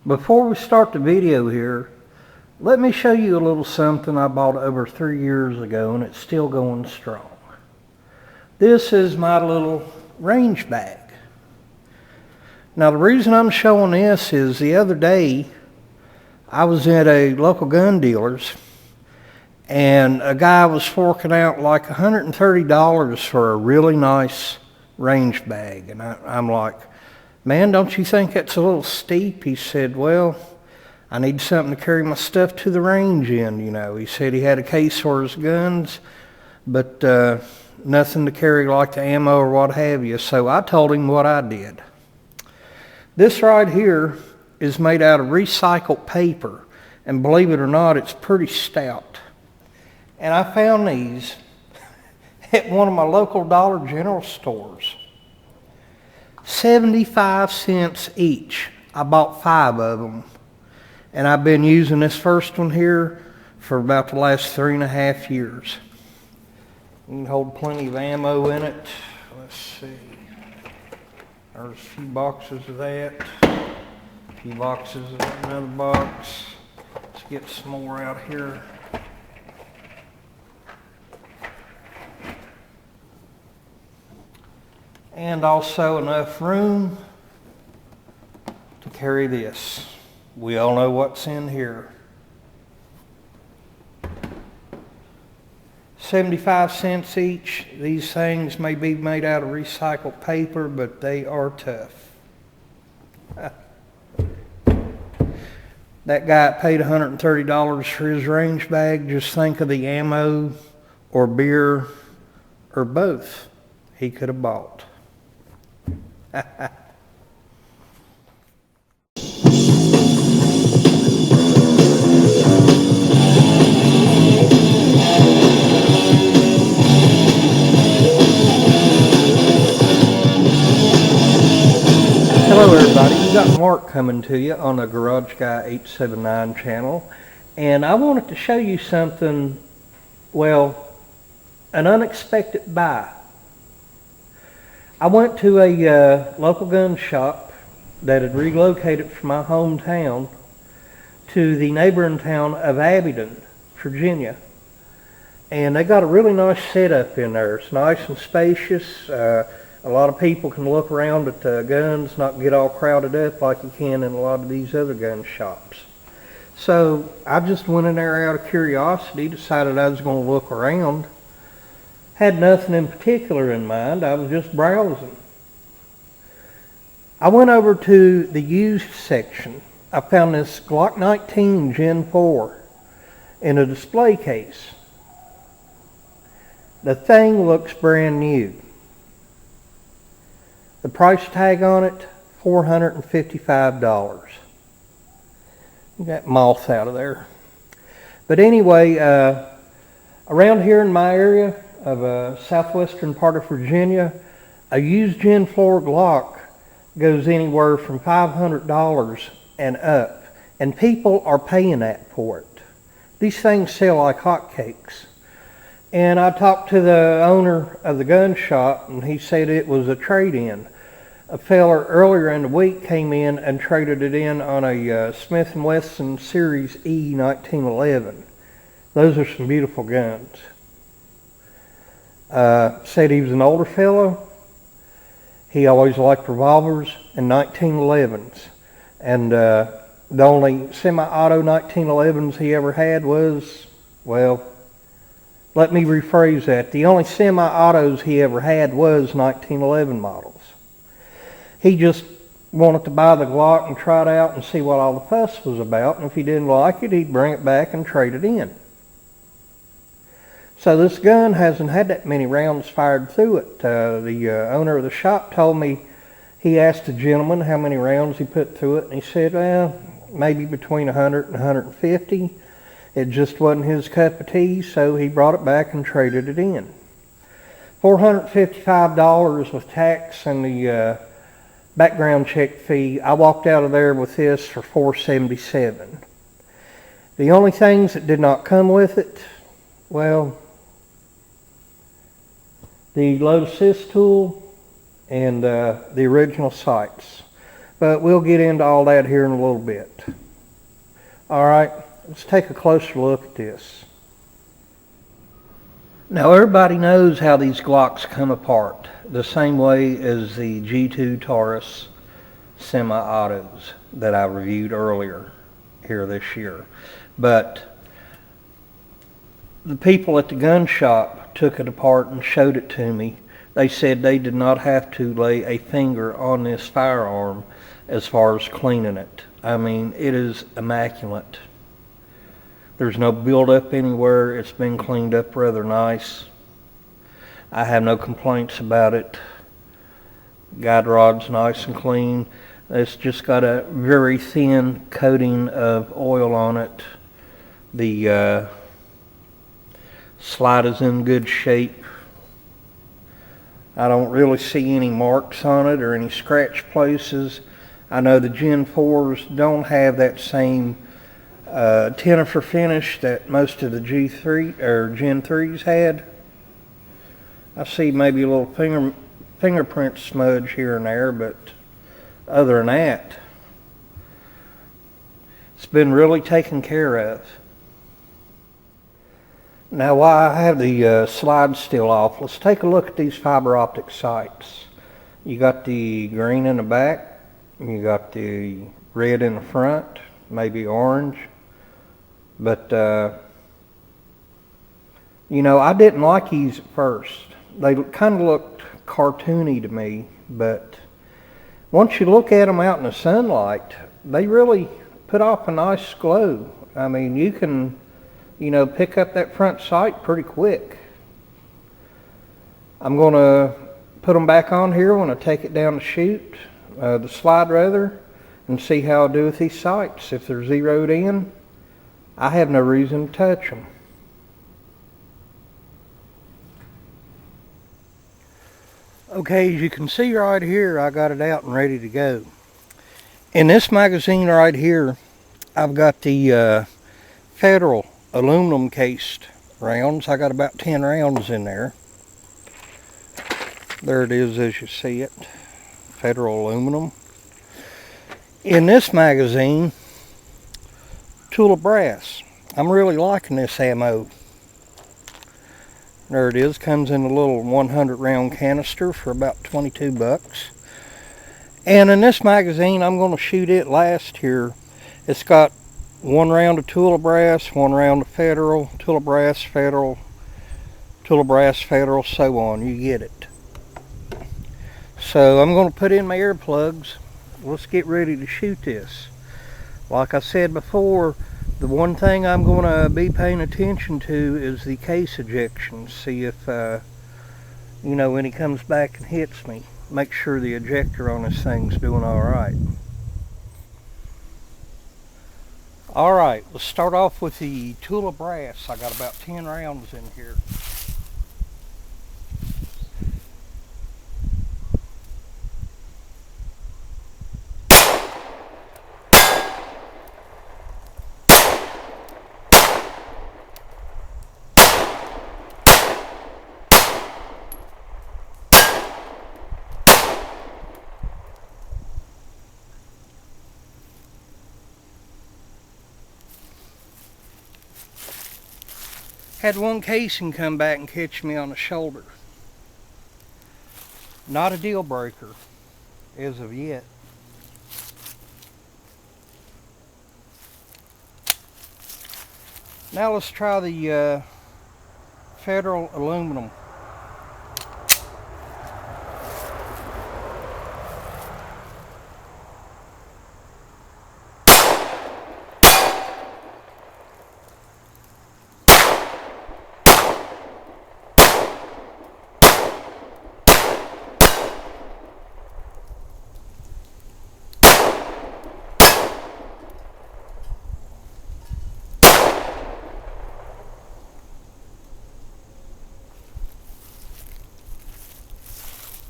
Before we start the video here, let me show you a little something I bought over 3 years ago and it's still going strong. This is my little range bag. Now the reason I'm showing this is the other day I was at a local gun dealer's and a guy was forking out like $130 for a really nice range bag. And I'm like, man, don't you think that's a little steep? He said, well, I need something to carry my stuff to the range in, you know. He said he had a case for his guns, but nothing to carry like the ammo or what have you. So I told him what I did. This right here is made out of recycled paper, and believe it or not, it's pretty stout. And I found these at one of my local Dollar General stores. 75 cents each. I bought 5 of them. And I've been using this first one here for about the last 3.5 years. You can hold plenty of ammo in it. Let's see. There's a few boxes of that. A few boxes of another box. Let's get some more out here. And also enough room to carry this. We all know what's in here. 75 cents each. These things may be made out of recycled paper, but they are tough. That guy paid $130 for his range bag. Just think of the ammo or beer or both he could have bought. Hello everybody, you got Mark coming to you on the Garage Guy 879 channel, and I wanted to show you something, well, an unexpected buy. I went to a local gun shop that had relocated from my hometown to the neighboring town of Abingdon, Virginia. And they got a really nice setup in there. It's nice and spacious. A lot of people can look around at the guns, not get all crowded up like you can in a lot of these other gun shops. So I just went in there out of curiosity, decided I was going to look around. Had nothing in particular in mind. I was just browsing. I went over to the used section. I found this Glock 19 Gen 4 in a display case. The thing looks brand new. The price tag on it, $455. Got moth out of there. But anyway, around here in my area of southwestern part of Virginia, a used Gen 4 Glock goes anywhere from $500 and up, and people are paying that for it. These things sell like hotcakes. And I talked to the owner of the gun shop, and he said it was a trade-in. A feller earlier in the week came in and traded it in on a Smith & Wesson Series E 1911. Those are some beautiful guns. Said he was an older fellow. He always liked revolvers and 1911s. And the only semi-auto 1911s he ever had was, well, let me rephrase that. The only semi-autos he ever had was 1911 models. He just wanted to buy the Glock and try it out and see what all the fuss was about. And if he didn't like it, he'd bring it back and trade it in. So this gun hasn't had that many rounds fired through it. The owner of the shop told me he asked the gentleman how many rounds he put through it, and he said, well, maybe between 100 and 150. It just wasn't his cup of tea, so he brought it back and traded it in. $455 with tax and the background check fee. I walked out of there with this for $477. The only things that did not come with it, well, the load assist tool and the original sights. But we'll get into all that here in a little bit. All right, let's take a closer look at this. Now everybody knows how these Glocks come apart, the same way as the G2 Taurus semi-autos that I reviewed earlier here this year. But the people at the gun shop took it apart and showed it to me. They said they did not have to lay a finger on this firearm as far as cleaning it. I mean, it is immaculate. There's no buildup anywhere. It's been cleaned up rather nice. I have no complaints about it. Guide rod's nice and clean. It's just got a very thin coating of oil on it. The slide is in good shape. I don't really see any marks on it or any scratch places. I know the Gen 4s don't have that same tinifer finish that most of the G3 or Gen 3s had. I see maybe a little fingerprint smudge here and there, but other than that, it's been really taken care of. Now, while I have the slide still off, let's take a look at these fiber optic sights. You got the green in the back, you got the red in the front, maybe orange. But, you know, I didn't like these at first. They kind of looked cartoony to me, but once you look at them out in the sunlight, they really put off a nice glow. I mean, you can, you know, pick up that front sight pretty quick. I'm going to put them back on here when I take it down to shoot, the slide rather, and see how I do with these sights. If they're zeroed in, I have no reason to touch them. Okay, as you can see right here, I got it out and ready to go. In this magazine right here, I've got the Federal aluminum cased rounds. I got about 10 rounds in there. There it is as you see it, Federal aluminum. In this magazine, Tula brass. I'm really liking this ammo. There it is, comes in a little 100 round canister for about 22 bucks. And in this magazine, I'm going to shoot it last here. It's got 1 round of Tula brass, 1 round of Federal, Tula brass, Federal, Tula brass, Federal, so on. You get it. So I'm going to put in my earplugs. Let's get ready to shoot this. Like I said before, the one thing I'm going to be paying attention to is the case ejections. See if, you know, when he comes back and hits me, make sure the ejector on this thing's doing all right. All right, let's start off with the Tula brass. I got about 10 rounds in here. Had one casing come back and catch me on the shoulder. Not a deal breaker as of yet. Now let's try the Federal aluminum.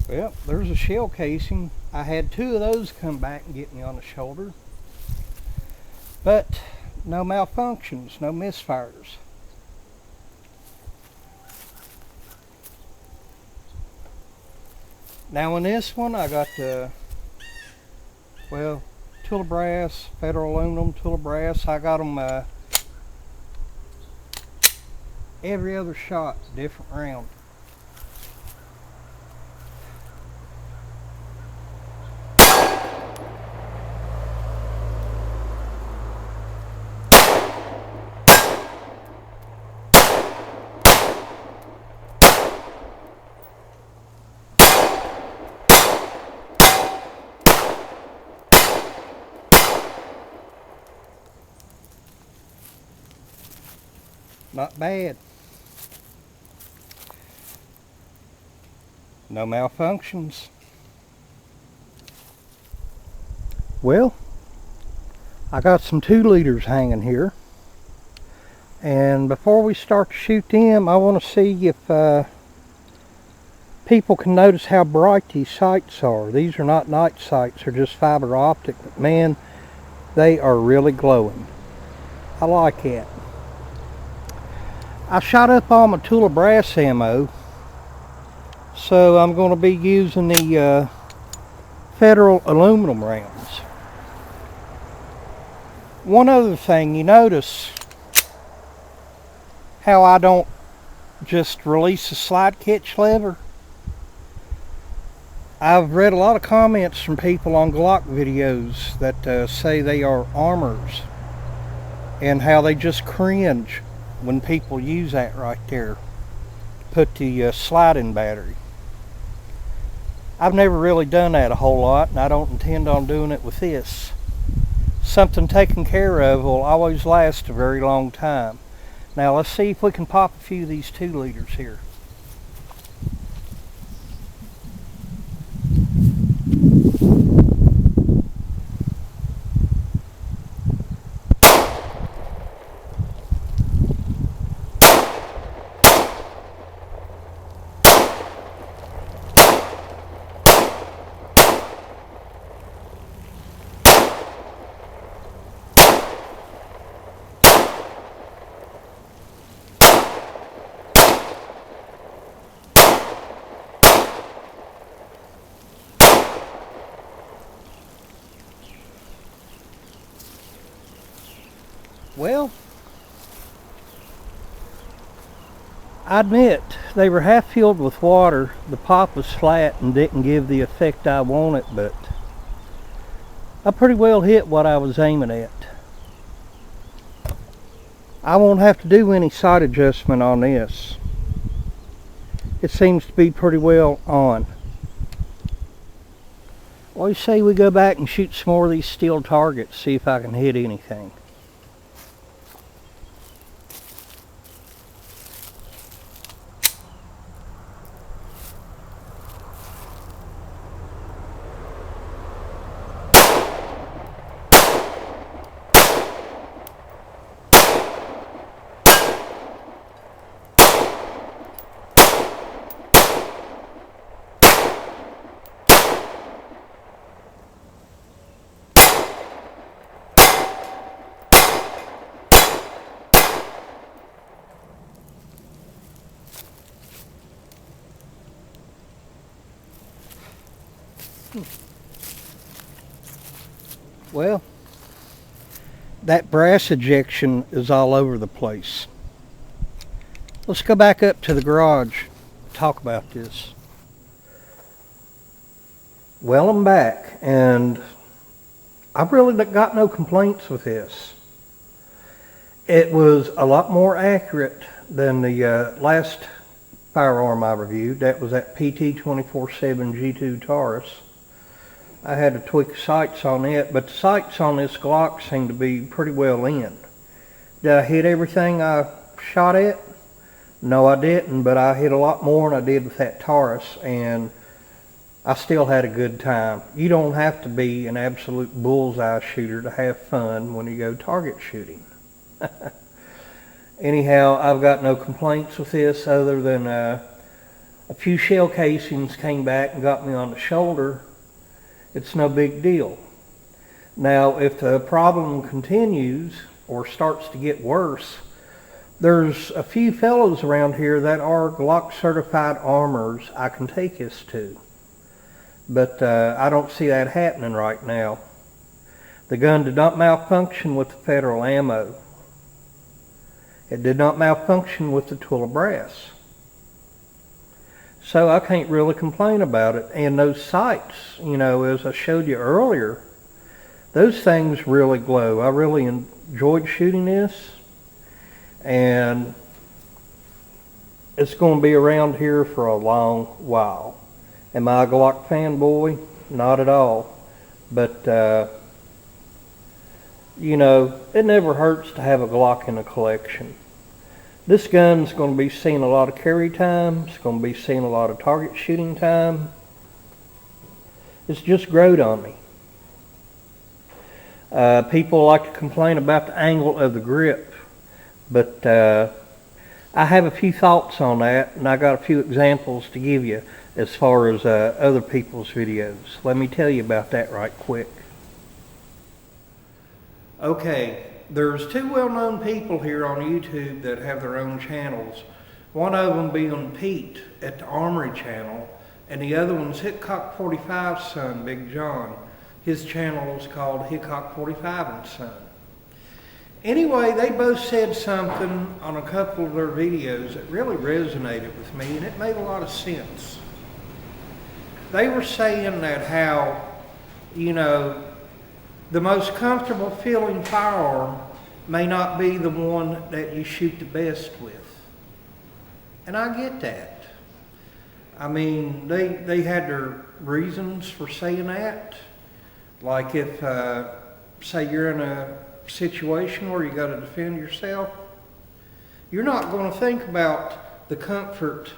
Well, there's a shell casing. I had 2 of those come back and get me on the shoulder. But no malfunctions, no misfires. Now in this one I got the Well, tool of brass, federal aluminum, tool of brass. I got them every other shot, different round. Not bad. No malfunctions. Well, I got some 2 liters hanging here. And before we start to shoot them, I want to see if people can notice how bright these sights are. These are not night sights, they're just fiber optic, but man, they are really glowing. I like it. I shot up all my tool of brass ammo, so I'm going to be using the federal aluminum rounds. One other thing, you notice how I don't just release the slide catch lever? I've read a lot of comments from people on Glock videos that say they are armors, and how they just cringe when people use that right there to put the slide-in battery. I've never really done that a whole lot, and I don't intend on doing it with this. Something taken care of will always last a very long time. Now let's see if we can pop a few of these 2 liters here. Well, I admit they were half filled with water. The pop was flat and didn't give the effect I wanted, but I pretty well hit what I was aiming at. I won't have to do any sight adjustment on this. It seems to be pretty well on. What do you say we go back and shoot some more of these steel targets, see if I can hit anything? Well, that brass ejection is all over the place. Let's go back up to the garage and talk about this. Well, I'm back, and I've really got no complaints with this. It was a lot more accurate than the last firearm I reviewed. That was that PT-24/7 G2 Taurus. I had to tweak the sights on it, but the sights on this Glock seem to be pretty well in. Did I hit everything I shot at? No, I didn't, but I hit a lot more than I did with that Taurus, and I still had a good time. You don't have to be an absolute bullseye shooter to have fun when you go target shooting. Anyhow, I've got no complaints with this other than a few shell casings came back and got me on the shoulder. It's no big deal. Now, if the problem continues or starts to get worse, there's a few fellows around here that are Glock certified armors I can take this to. But I don't see that happening right now. The gun did not malfunction with the federal ammo. It did not malfunction with the tool of brass. So I can't really complain about it. And those sights, as I showed you earlier, those things really glow. I really enjoyed shooting this. And it's going to be around here for a long while. Am I a Glock fanboy? Not at all. But, it never hurts to have a Glock in a collection. This gun's going to be seeing a lot of carry time. It's going to be seeing a lot of target shooting time. It's just growed on me. People like to complain about the angle of the grip, but I have a few thoughts on that, and I got a few examples to give you as far as other people's videos. Let me tell you about that right quick. Okay, there's two well-known people here on YouTube that have their own channels. One of them being Pete at the Armory channel, and the other one's Hickok 45's son, Big John. His channel is called Hickok 45 and Son. Anyway, they both said something on a couple of their videos that really resonated with me, and it made a lot of sense. They were saying that how, the most comfortable feeling firearm may not be the one that you shoot the best with. And I get that. I mean, they had their reasons for saying that. Like if, say you're in a situation where you got to defend yourself, you're not going to think about the comfort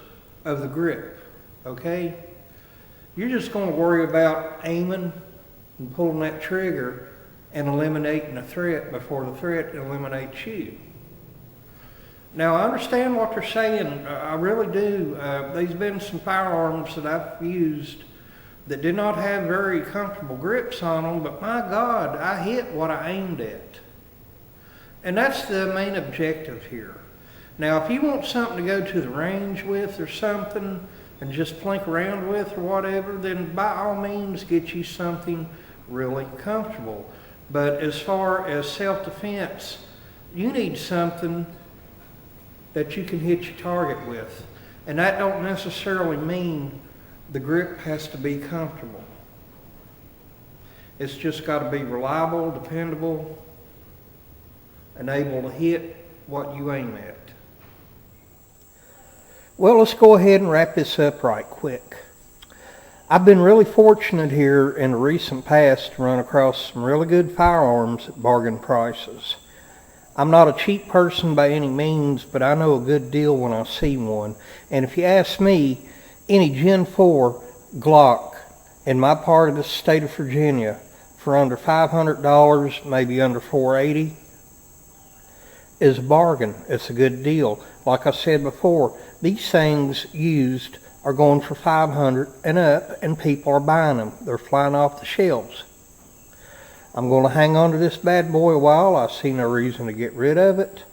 of the grip, okay? You're just going to worry about aiming and pulling that trigger and eliminating the threat before the threat eliminates you. Now, I understand what they're saying. I really do. There's been some firearms that I've used that did not have very comfortable grips on them, but my God, I hit what I aimed at. And that's the main objective here. Now, if you want something to go to the range with or something and just plink around with or whatever, then by all means get you something really comfortable. But as far as self-defense, you need something that you can hit your target with. And that don't necessarily mean the grip has to be comfortable. It's just got to be reliable, dependable, and able to hit what you aim at. Well, let's go ahead and wrap this up right quick. I've been really fortunate here in the recent past to run across some really good firearms at bargain prices. I'm not a cheap person by any means, but I know a good deal when I see one. And if you ask me, any Gen 4 Glock in my part of the state of Virginia for under $500, maybe under $480, is a bargain. It's a good deal. Like I said before, these things used are going for $500 and up, and people are buying them. They're flying off the shelves. I'm going to hang on to this bad boy a while. I see no reason to get rid of it.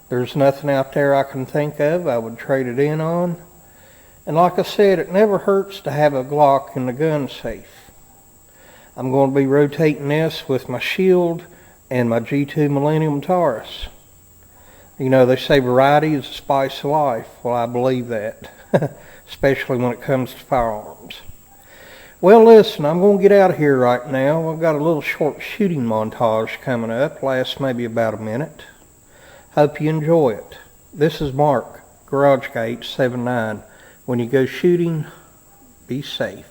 There's nothing out there I can think of I would trade it in on. And like I said, it never hurts to have a Glock in the gun safe. I'm going to be rotating this with my Shield and my G2 Millennium Taurus. They say variety is the spice of life. Well, I believe that, especially when it comes to firearms. Well, listen, I'm going to get out of here right now. I've got a little short shooting montage coming up, lasts maybe about a minute. Hope you enjoy it. This is Mark, GarageGate 79. When you go shooting, be safe.